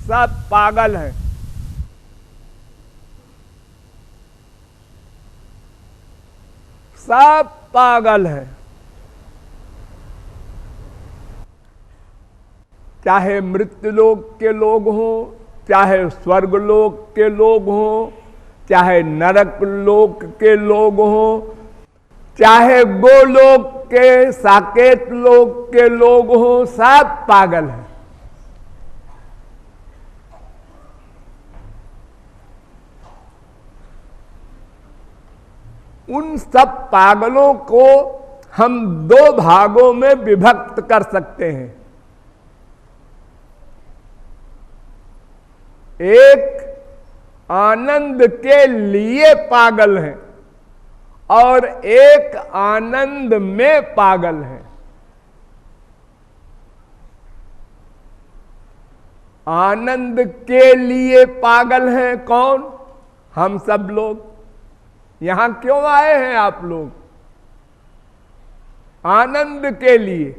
सब पागल हैं। सब पागल हैं। चाहे मृत्युलोक के लोग हों, चाहे स्वर्गलोक के लोग हों, चाहे नरक लोक के लोग हों, चाहे गोलोक के साकेत लोक के लोग हों, सब पागल हैं। उन सब पागलों को हम दो भागों में विभक्त कर सकते हैं। एक आनंद के लिए पागल हैं और एक आनंद में पागल हैं। आनंद के लिए पागल हैं कौन? हम सब लोग। यहां क्यों आए हैं आप लोग? आनंद के लिए।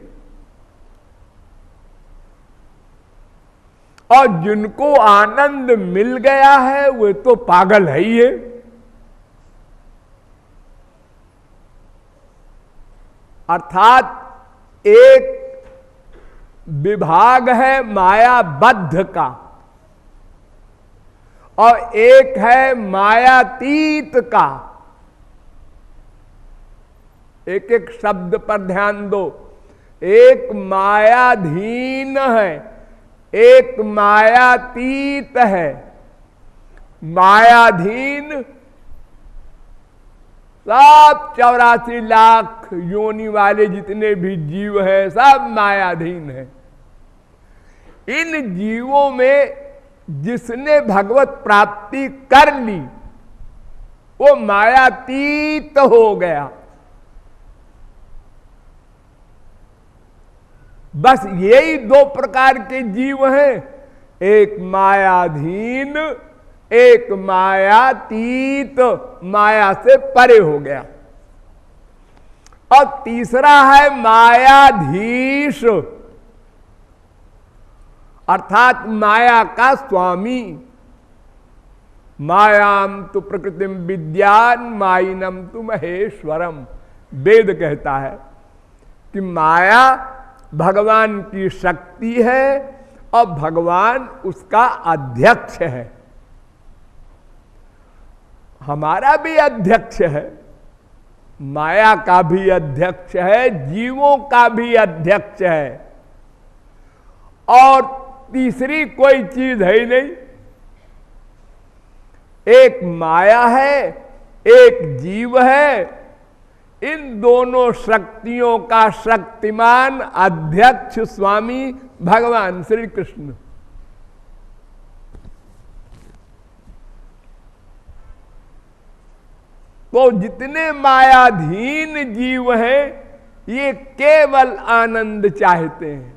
और जिनको आनंद मिल गया है वे तो पागल है ही है। अर्थात एक विभाग है मायाबद्ध का और एक है मायातीत का। एक एक शब्द पर ध्यान दो। एक मायाधीन है, एक मायातीत है। मायाधीन सब 84 लाख योनि वाले जितने भी जीव हैं सब मायाधीन हैं। इन जीवों में जिसने भगवत प्राप्ति कर ली वो मायातीत हो गया। बस यही दो प्रकार के जीव हैं, एक मायाधीन, एक मायातीत, माया से परे हो गया। और तीसरा है मायाधीश, अर्थात माया का स्वामी। मायाम तु प्रकृतिम विद्यान माइनम तु महेश्वरम। वेद कहता है कि माया भगवान की शक्ति है और भगवान उसका अध्यक्ष है। हमारा भी अध्यक्ष है, माया का भी अध्यक्ष है, जीवों का भी अध्यक्ष है। और तीसरी कोई चीज है ही नहीं। एक माया है, एक जीव है। इन दोनों शक्तियों का शक्तिमान अध्यक्ष स्वामी भगवान श्री कृष्ण। तो जितने मायाधीन जीव हैं ये केवल आनंद चाहते हैं।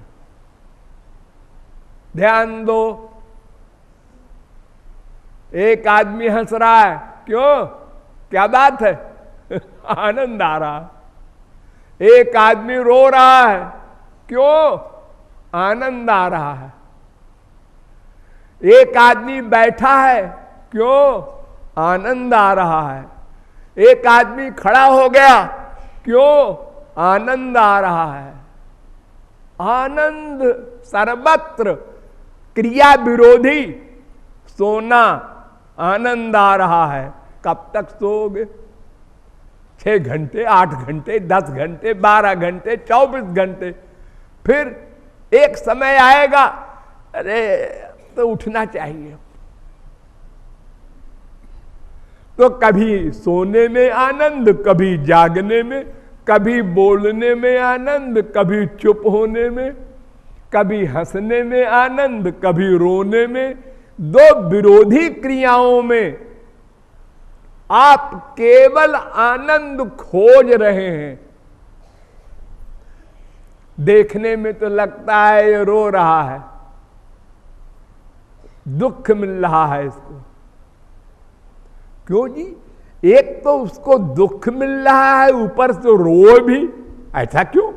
ध्यान दो, एक आदमी हंस रहा है, क्यों? क्या बात है? आनंद आ रहा। एक आदमी रो रहा है, क्यों? आनंद आ रहा है। एक आदमी बैठा है, क्यों? आनंद आ रहा है। एक आदमी खड़ा हो गया, क्यों? आनंद आ रहा है। आनंद सर्वत्र, क्रिया विरोधी। सोना, आनंद आ रहा है। कब तक सोओगे? 6 घंटे, 8 घंटे, 10 घंटे, 12 घंटे, 24 घंटे। फिर एक समय आएगा, अरे तो उठना चाहिए। तो कभी सोने में आनंद, कभी जागने में, कभी बोलने में आनंद, कभी चुप होने में, कभी हंसने में आनंद, कभी रोने में। दो विरोधी क्रियाओं में आप केवल आनंद खोज रहे हैं। देखने में तो लगता है ये रो रहा है, दुख मिल रहा है इसको। क्यों जी? एक तो उसको दुख मिल रहा है, ऊपर से रो भी। ऐसा क्यों?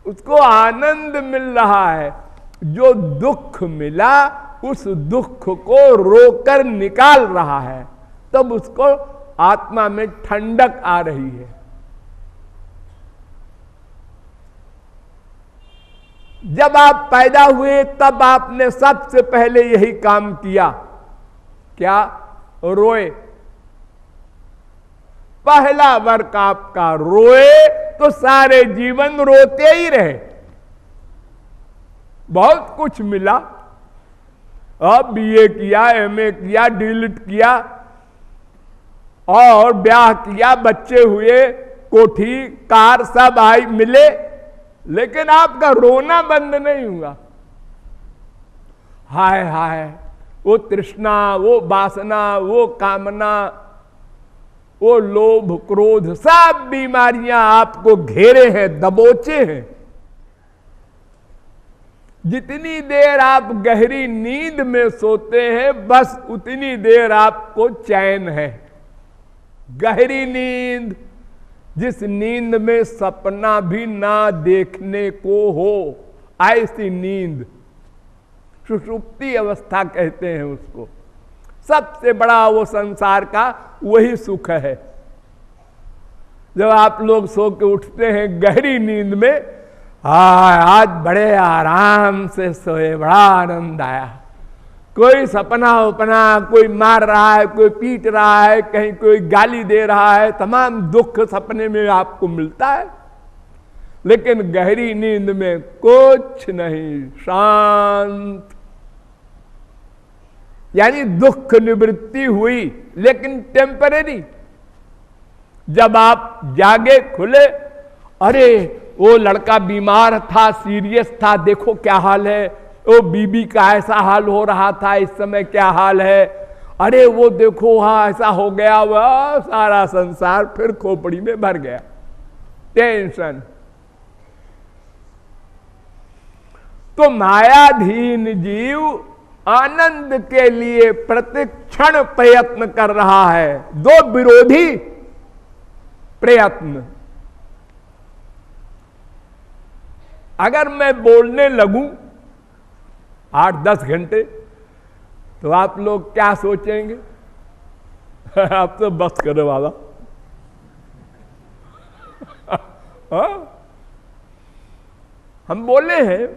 उसको आनंद मिल रहा है। जो दुख मिला उस दुख को रोकर निकाल रहा है, तब उसको आत्मा में ठंडक आ रही है। जब आप पैदा हुए तब आपने सबसे पहले यही काम किया, क्या? रोए। पहला वर्क आपका रोए तो सारे जीवन रोते ही रहे। बहुत कुछ मिला, अब बीए किया, एमए किया, डीलिट किया और ब्याह किया, बच्चे हुए, कोठी कार सब आई मिले, लेकिन आपका रोना बंद नहीं हुआ। हाय हाय, वो तृष्णा, वो वासना, वो कामना, वो लोभ क्रोध, सब बीमारियां आपको घेरे हैं, दबोचे हैं। जितनी देर आप गहरी नींद में सोते हैं, बस उतनी देर आपको चैन है। गहरी नींद, जिस नींद में सपना भी ना देखने को हो, ऐसी नींद सुषुप्ति अवस्था कहते हैं उसको। सबसे बड़ा वो संसार का वही सुख है। जब आप लोग सो के उठते हैं गहरी नींद में, आज बड़े आराम से सोए, बड़ा आनंद आया। कोई सपना उपना, कोई मार रहा है, कोई पीट रहा है, कहीं कोई गाली दे रहा है, तमाम दुख सपने में आपको मिलता है, लेकिन गहरी नींद में कुछ नहीं, शांत। यानी दुख निवृत्ति हुई, लेकिन टेम्परेरी। जब आप जागे, खुले, अरे वो लड़का बीमार था, सीरियस था, देखो क्या हाल है, वो बीबी का ऐसा हाल हो रहा था, इस समय क्या हाल है, अरे वो देखो वहां ऐसा हो गया, वह सारा संसार फिर खोपड़ी में भर गया। टेंशन। तो मायाधीन जीव आनंद के लिए प्रतिक्षण प्रयत्न कर रहा है। दो विरोधी प्रयत्न। अगर मैं बोलने लगूं 8-10 घंटे, तो आप लोग क्या सोचेंगे? आप तो बस करो बाबा। हम बोले हैं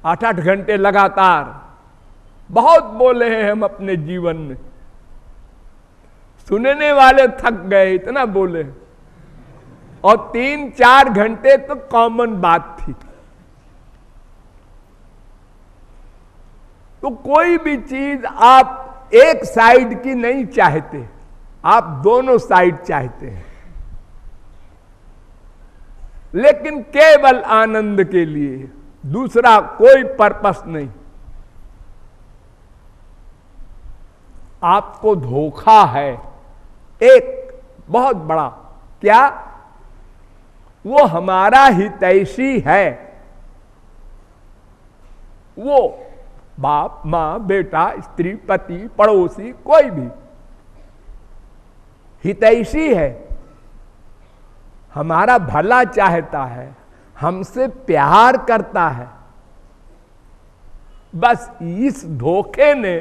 8-8 घंटे लगातार, बहुत बोले हैं हम अपने जीवन में। सुनने वाले थक गए, इतना बोले। और 3-4 घंटे तो कॉमन बात थी। तो कोई भी चीज आप एक साइड की नहीं चाहते, आप दोनों साइड चाहते हैं, लेकिन केवल आनंद के लिए, दूसरा कोई पर्पस नहीं। आपको धोखा है एक बहुत बड़ा। क्या? वो हमारा हितैषी है। वो बाप, मां, बेटा, स्त्री, पति, पड़ोसी, कोई भी हितैषी है, हमारा भला चाहता है, हमसे प्यार करता है। बस इस धोखे ने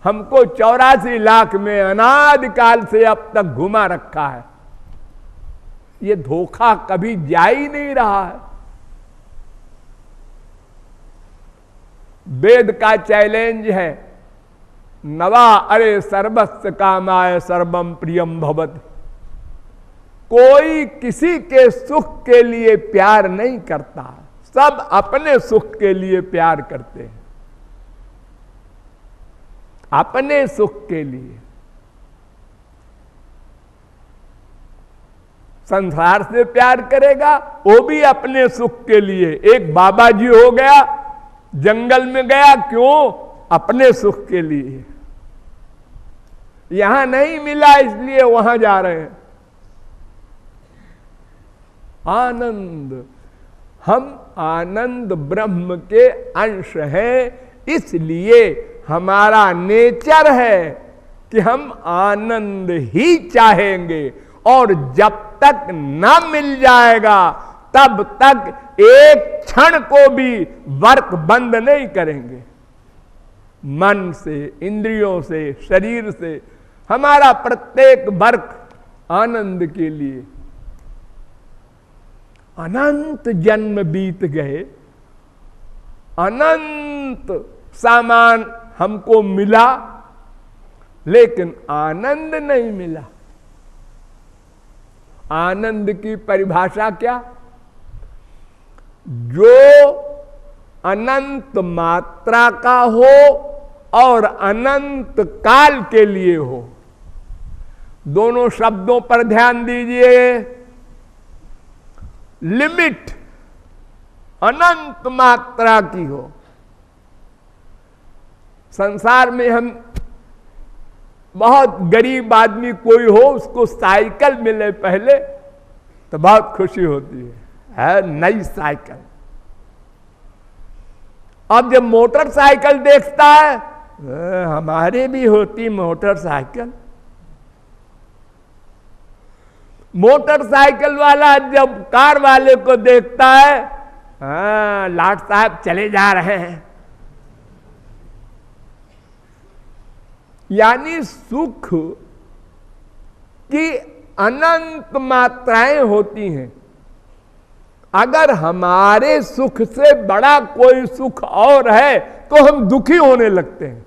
हमको 84 लाख में अनादिकाल से अब तक घुमा रखा है। ये धोखा कभी जा ही नहीं रहा है। वेद का चैलेंज है, नवा अरे सर्वस्य कामाय सर्वम प्रियम भवति। कोई किसी के सुख के लिए प्यार नहीं करता, सब अपने सुख के लिए प्यार करते हैं, अपने सुख के लिए। संसार से प्यार करेगा वो भी अपने सुख के लिए। एक बाबा जी हो गया, जंगल में गया, क्यों? अपने सुख के लिए। यहां नहीं मिला इसलिए वहां जा रहे हैं। आनंद, हम आनंद ब्रह्म के अंश हैं, इसलिए हमारा नेचर है कि हम आनंद ही चाहेंगे। और जब तक ना मिल जाएगा तब तक एक क्षण को भी वर्क बंद नहीं करेंगे। मन से, इंद्रियों से, शरीर से हमारा प्रत्येक वर्क आनंद के लिए। अनंत जन्म बीत गए, अनंत सामान हमको मिला, लेकिन आनंद नहीं मिला। आनंद की परिभाषा क्या? जो अनंत मात्रा का हो और अनंत काल के लिए हो। दोनों शब्दों पर ध्यान दीजिए। लिमिट अनंत मात्रा की हो। संसार में हम बहुत गरीब आदमी कोई हो, उसको साइकिल मिले पहले तो बहुत खुशी होती है नई साइकिल। अब जब मोटरसाइकिल देखता है, हमारे भी होती मोटरसाइकिल। मोटरसाइकिल वाला जब कार वाले को देखता है, लाट साहब चले जा रहे हैं। यानी सुख की अनंत मात्राएं होती हैं। अगर हमारे सुख से बड़ा कोई सुख और है तो हम दुखी होने लगते हैं।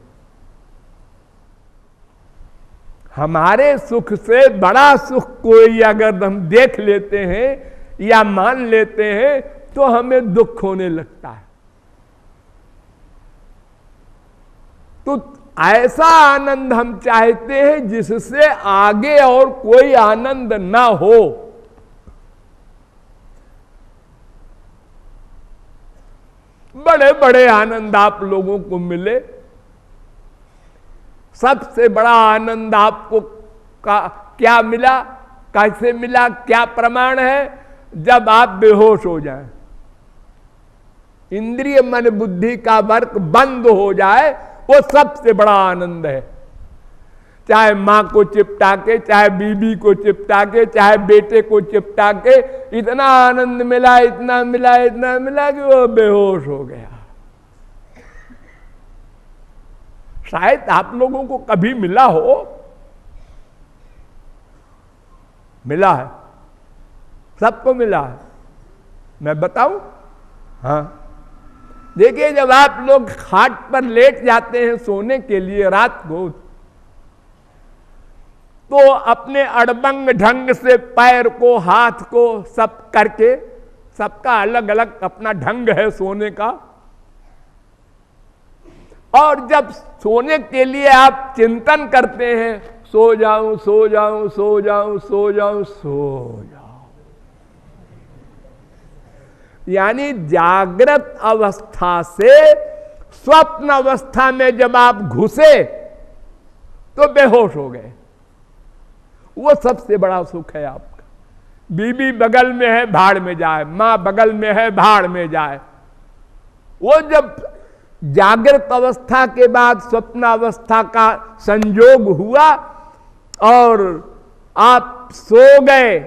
हमारे सुख से बड़ा सुख कोई अगर हम देख लेते हैं या मान लेते हैं तो हमें दुख होने लगता है। तो ऐसा आनंद हम चाहते हैं जिससे आगे और कोई आनंद ना हो। बड़े बड़े आनंद आप लोगों को मिले, सबसे बड़ा आनंद आपको क्या मिला, कैसे मिला, क्या प्रमाण है? जब आप बेहोश हो जाएं, इंद्रिय मन बुद्धि का वर्क बंद हो जाए, वो सबसे बड़ा आनंद है। चाहे मां को चिपटा के, चाहे बीबी को चिपटा के, चाहे बेटे को चिपटा के, इतना आनंद मिला, इतना मिला, इतना मिला कि वो बेहोश हो गया। शायद आप लोगों को कभी मिला हो। मिला है, सबको मिला है। मैं बताऊं? हाँ, देखिए, जब आप लोग खाट पर लेट जाते हैं सोने के लिए रात को, तो अपने अड़बंग ढंग से पैर को, हाथ को सब करके, सबका अलग अलग अपना ढंग है सोने का। और जब सोने के लिए आप चिंतन करते हैं, सो जाऊं, सो जाऊं, सो जाऊं, सो जाऊं, सो जाऊं, यानी जागृत अवस्था से स्वप्न अवस्था में जब आप घुसे तो बेहोश हो गए। वो सबसे बड़ा सुख है आपका। बीबी बगल में है, भाड़ में जाए, मां बगल में है, भाड़ में जाए। वो जब जागृत अवस्था के बाद स्वप्न अवस्था का संयोग हुआ और आप सो गए,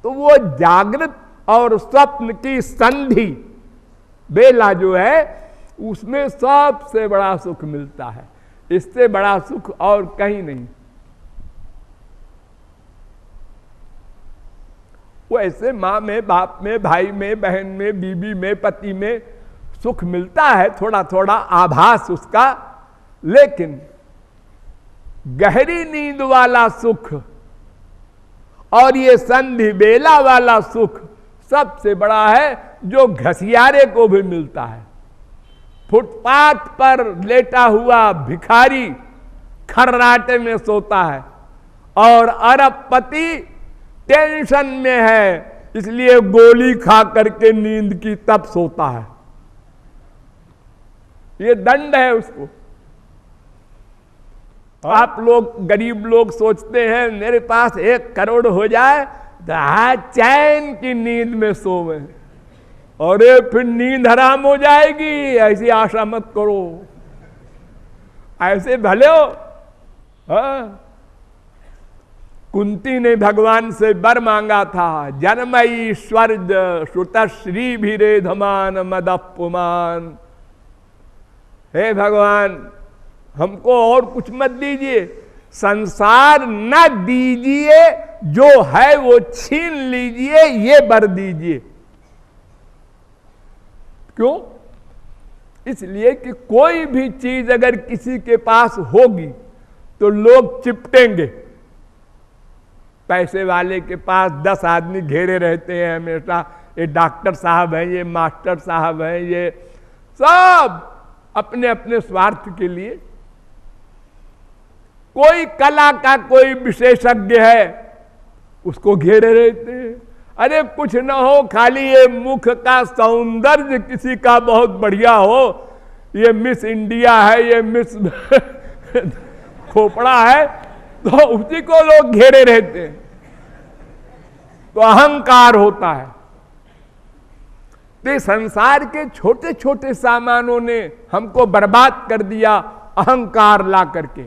तो वो जागृत और स्वप्न की संधि बेला जो है, उसमें सबसे बड़ा सुख मिलता है। इससे बड़ा सुख और कहीं नहीं। वो ऐसे मां में, बाप में, भाई में, बहन में, बीबी में, पति में सुख मिलता है, थोड़ा थोड़ा आभास उसका, लेकिन गहरी नींद वाला सुख और ये संधि बेला वाला सुख सबसे बड़ा है, जो घसियारे को भी मिलता है। फुटपाथ पर लेटा हुआ भिखारी खर्राटे में सोता है और अरबपति टेंशन में है, इसलिए गोली खा करके नींद की तब सोता है। ये दंड है उसको। आप लोग गरीब लोग सोचते हैं मेरे पास 1 करोड़ हो जाए तो चैन की नींद में सोवे, और फिर नींद हराम हो जाएगी, ऐसी आशा मत करो। ऐसे भले हो, हाँ, कुंती ने भगवान से वर मांगा था, जन्मई स्वर्ग श्रुत श्री भीरे धमान मदपुमान। हे भगवान, हमको और कुछ मत दीजिए, संसार न दीजिए, जो है वो छीन लीजिए, ये वर दीजिए। क्यों? इसलिए कि कोई भी चीज अगर किसी के पास होगी तो लोग चिपटेंगे। पैसे वाले के पास 10 आदमी घेरे रहते हैं हमेशा, ये डॉक्टर साहब हैं, ये मास्टर साहब हैं, ये सब अपने अपने स्वार्थ के लिए। कोई कला का कोई विशेषज्ञ है, उसको घेरे रहते हैं। अरे कुछ ना हो, खाली ये मुख का सौंदर्य किसी का बहुत बढ़िया हो, ये मिस इंडिया है, ये मिस खोपड़ा है, तो उसी को लोग घेरे रहते हैं। तो अहंकार होता है। तो संसार के छोटे छोटे सामानों ने हमको बर्बाद कर दिया, अहंकार ला करके।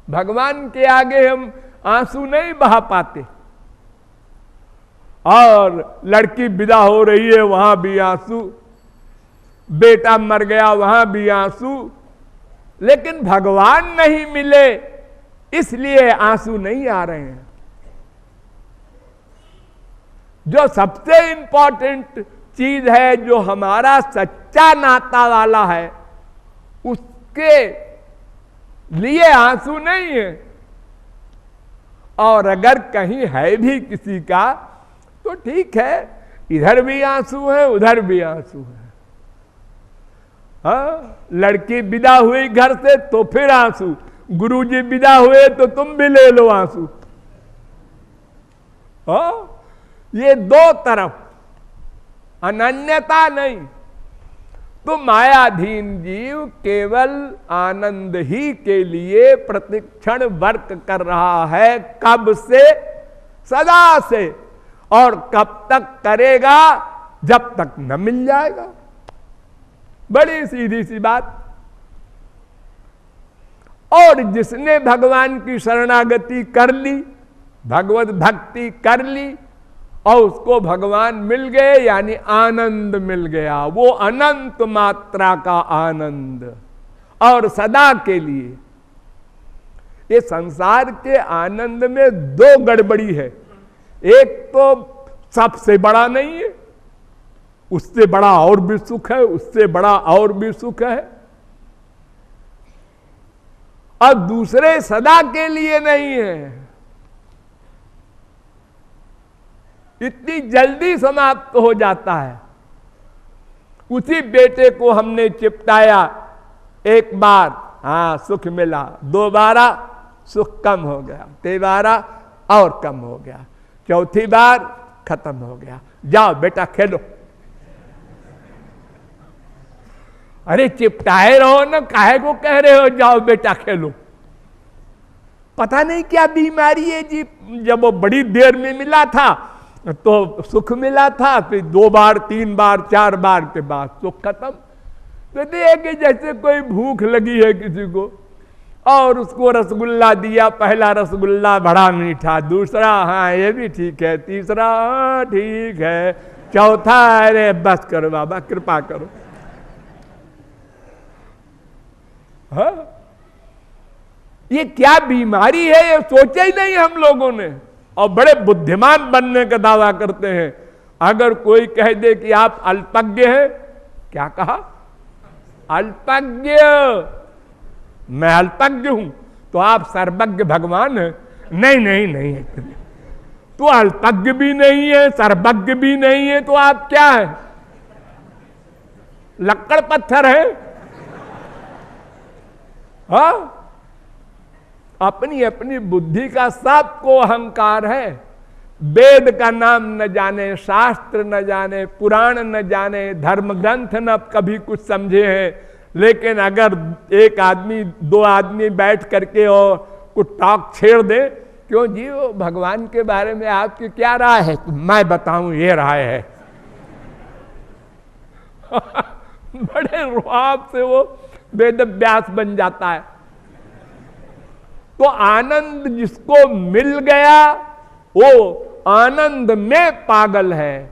भगवान के आगे हम आंसू नहीं बहा पाते। और लड़की विदा हो रही है, वहां भी आंसू, बेटा मर गया, वहां भी आंसू, लेकिन भगवान नहीं मिले इसलिए आंसू नहीं आ रहे हैं। जो सबसे इंपॉर्टेंट चीज है, जो हमारा सच्चा नाता वाला है, उसके लिए आंसू नहीं है। और अगर कहीं है भी किसी का तो ठीक है, इधर भी आंसू है, उधर भी आंसू है। हाँ, लड़की विदा हुई घर से तो फिर आंसू, गुरुजी विदा हुए तो तुम भी ले लो आंसू। हाँ, ये दो तरफ, अनन्यता नहीं। तो मायाधीन जीव केवल आनंद ही के लिए प्रतिक्षण वर्क कर रहा है। कब से? सदा से। और कब तक करेगा? जब तक न मिल जाएगा। बड़ी सीधी सी बात। और जिसने भगवान की शरणागति कर ली, भगवत भक्ति कर ली, और उसको भगवान मिल गए, यानी आनंद मिल गया, वो अनंत मात्रा का आनंद, और सदा के लिए। ये संसार के आनंद में दो गड़बड़ी है। एक तो सबसे बड़ा नहीं है, उससे बड़ा और भी सुख है, उससे बड़ा और भी सुख है। और दूसरे सदा के लिए नहीं है, इतनी जल्दी समाप्त हो जाता है। उसी बेटे को हमने चिपटाया, एक बार हाँ सुख मिला, दोबारा सुख कम हो गया, तीबारा और कम हो गया, चौथी बार खत्म हो गया। जाओ बेटा खेलो। अरे चिपटाए रहो ना, काहे को कह रहे हो जाओ बेटा खेलो? पता नहीं क्या बीमारी है जी। जब वो बड़ी देर में मिला था तो सुख मिला था, फिर 2 बार 3 बार 4 बार के बाद सुख खत्म। तो देखिए जैसे कोई भूख लगी है किसी को, और उसको रसगुल्ला दिया, पहला रसगुल्ला बड़ा मीठा, दूसरा हाँ ये भी ठीक है, तीसरा हाँ ठीक है, चौथा अरे बस करो बाबा कृपा करो। हाँ, ये क्या बीमारी है, ये सोचा ही नहीं हम लोगों ने। और बड़े बुद्धिमान बनने का दावा करते हैं। अगर कोई कह दे कि आप अल्पज्ञ हैं, क्या कहा? अल्पज्ञ, मैं अल्पज्ञ हूं, तो आप सर्वज्ञ भगवान हैं? नहीं नहीं नहीं, तो अल्पज्ञ भी नहीं है, सर्वज्ञ भी नहीं है, तो आप क्या है? लक्कड़ पत्थर है। हाँ, अपनी अपनी बुद्धि का सबको अहंकार है। वेद का नाम न जाने, शास्त्र न जाने, पुराण न जाने, धर्म ग्रंथ न कभी कुछ समझे हैं। लेकिन अगर एक आदमी 2 आदमी बैठ करके और कुछ टॉक छेड़ दे, क्यों जी वो भगवान के बारे में आपकी क्या राय है? तो मैं बताऊं ये राय है। बड़े रुआब से वो वेद व्यास बन जाता है। तो आनंद जिसको मिल गया वो आनंद में पागल है,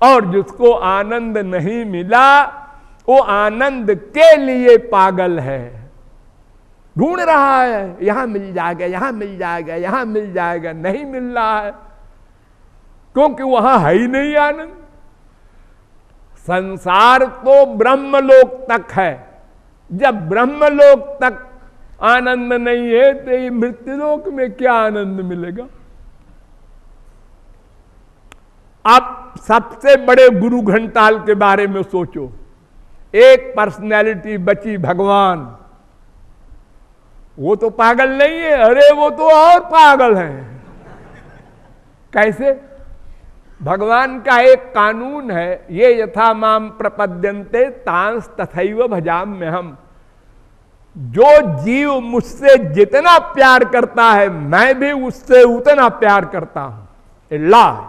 और जिसको आनंद नहीं मिला वो आनंद के लिए पागल है। ढूंढ रहा है, यहां मिल जाएगा, यहां मिल जाएगा, यहां मिल जाएगा, नहीं मिल रहा है क्योंकि वहां है ही नहीं आनंद। संसार तो ब्रह्मलोक तक है, जब ब्रह्मलोक तक आनंद नहीं है तो ये मृत्युलोक में क्या आनंद मिलेगा। अब सबसे बड़े गुरु घंटाल के बारे में सोचो। एक पर्सनैलिटी बची भगवान, वो तो पागल नहीं है, अरे वो तो और पागल है। कैसे? भगवान का एक कानून है, ये यथा माम प्रपद्यन्ते तांस तथैव भजाम्यहम्। जो जीव मुझसे जितना प्यार करता है मैं भी उससे उतना प्यार करता हूं। ला,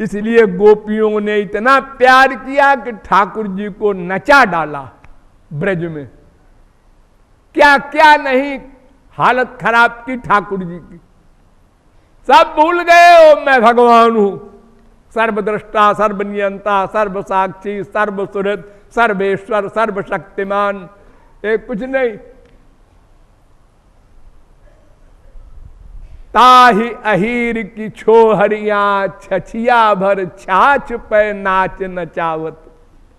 इसलिए गोपियों ने इतना प्यार किया कि ठाकुर जी को नचा डाला ब्रज में। क्या क्या नहीं हालत खराब की ठाकुर जी की। सब भूल गए हो मैं भगवान हूं, सर्वद्रष्टा, सर्वनियंता, सर्वसाक्षी, सर्वसुहृद, सर्वेश्वर, सर्वशक्तिमान। एक कुछ नहीं। ताहि अहीर की छोहरिया छछिया भर छाछ पे नाच नचावत।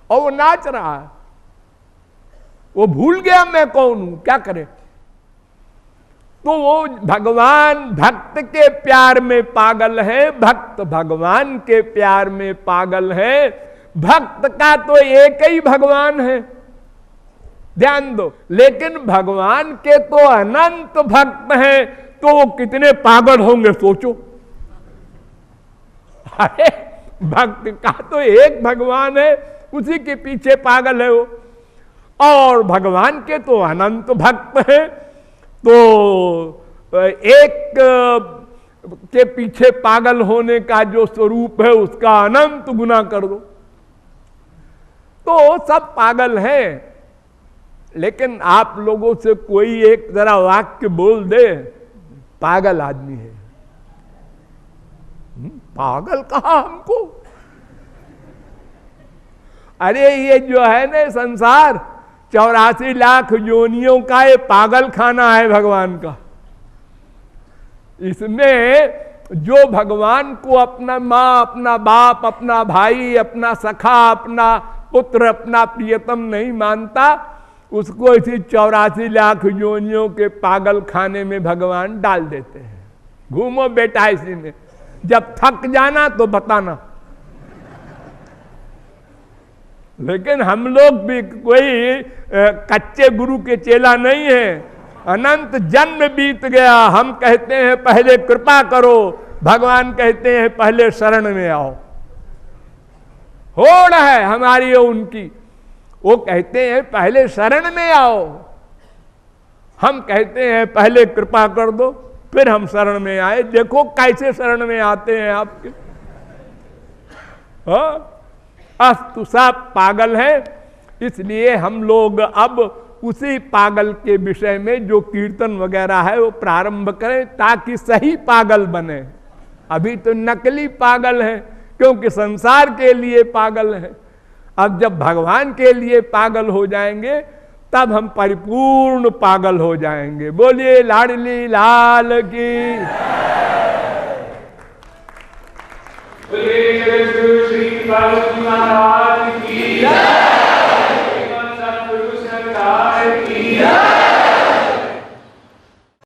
और वो नाच रहा है, वो भूल गया मैं कौन हूं, क्या करे। तो वो भगवान भक्त के प्यार में पागल है, भक्त भगवान के प्यार में पागल है। भक्त का तो एक ही भगवान है, ध्यान दो। लेकिन भगवान के तो अनंत भक्त हैं, तो वो कितने पागल होंगे सोचो। अरे भक्त का तो एक भगवान है, उसी के पीछे पागल है वो। और भगवान के तो अनंत भक्त हैं, तो एक के पीछे पागल होने का जो स्वरूप है उसका अनंत गुना कर दो। तो सब पागल हैं। लेकिन आप लोगों से कोई एक जरा वाक्य बोल दे, पागल आदमी है। पागल कहा हमको। अरे ये जो है ना संसार, 84 लाख योनियों का ये पागल खाना है भगवान का। इसमें जो भगवान को अपना माँ, अपना बाप, अपना भाई, अपना सखा, अपना पुत्र, अपना प्रियतम नहीं मानता, उसको इसी 84 लाख योनियों के पागल खाने में भगवान डाल देते हैं। घूमो बेटा इसी में, जब थक जाना तो बताना। लेकिन हम लोग भी कोई कच्चे गुरु के चेला नहीं है। अनंत जन्म बीत गया, हम कहते हैं पहले कृपा करो, भगवान कहते हैं पहले शरण में आओ। होड़ है हमारी और उनकी, वो कहते हैं पहले शरण में आओ, हम कहते हैं पहले कृपा कर दो फिर हम शरण में आए। देखो कैसे शरण में आते हैं आपके। अस्तु सब पागल है, इसलिए हम लोग अब उसी पागल के विषय में जो कीर्तन वगैरह है वो प्रारंभ करें ताकि सही पागल बने। अभी तो नकली पागल है क्योंकि संसार के लिए पागल है। अब जब भगवान के लिए पागल हो जाएंगे तब हम परिपूर्ण पागल हो जाएंगे। बोलिए लाडली लाल की। श्री महाराज की जय।